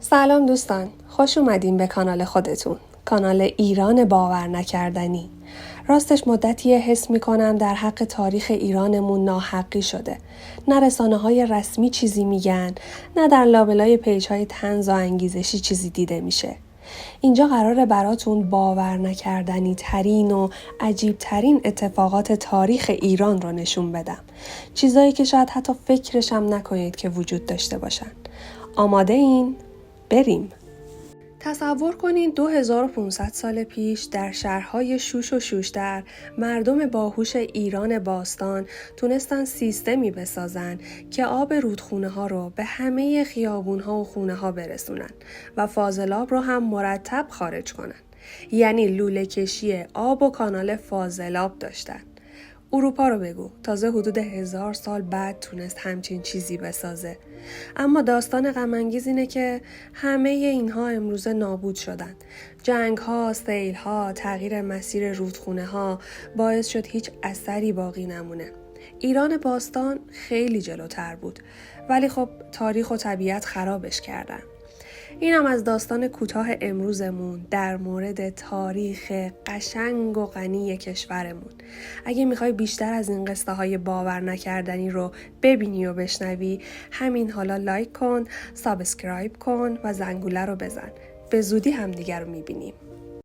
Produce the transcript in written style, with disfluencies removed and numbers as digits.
سلام دوستان، خوش اومدین به کانال خودتون، کانال ایران باور نکردنی. راستش مدتیه حس میکنم در حق تاریخ ایرانمون ناحقی شده. نه رسانه‌های رسمی چیزی میگن، نه در لابلای پیج‌های طنز و انگیزشی چیزی دیده میشه. اینجا قراره براتون باور نکردنی ترین و عجیب ترین اتفاقات تاریخ ایران رو نشون بدم. چیزایی که شاید حتی فکرشم نکنید که وجود داشته باشن. آماده این؟ بریم. تصور کنین 2500 سال پیش در شهرهای شوش و شوشتر مردم باهوش ایران باستان تونستن سیستمی بسازن که آب رودخونه ها رو به همه خیابون ها و خونه ها برسونن و فاضلاب رو هم مرتب خارج کنن. یعنی لوله کشی آب و کانال فاضلاب داشتن. اروپا رو بگو، تازه حدود 1000 سال بعد تونست همچین چیزی بسازه. اما داستان غم انگیز اینه که همه اینها امروزه نابود شدن. جنگ ها، سیل ها، تغییر مسیر رودخونه ها باعث شد هیچ اثری باقی نمونه. ایران باستان خیلی جلوتر بود، ولی خب تاریخ و طبیعت خرابش کردن. اینم از داستان کوتاه امروزمون در مورد تاریخ قشنگ و غنی کشورمون. اگه میخوای بیشتر از این قصه های باور نکردنی رو ببینی و بشنوی، همین حالا لایک کن، سابسکرایب کن و زنگوله رو بزن. به زودی همدیگر رو میبینیم.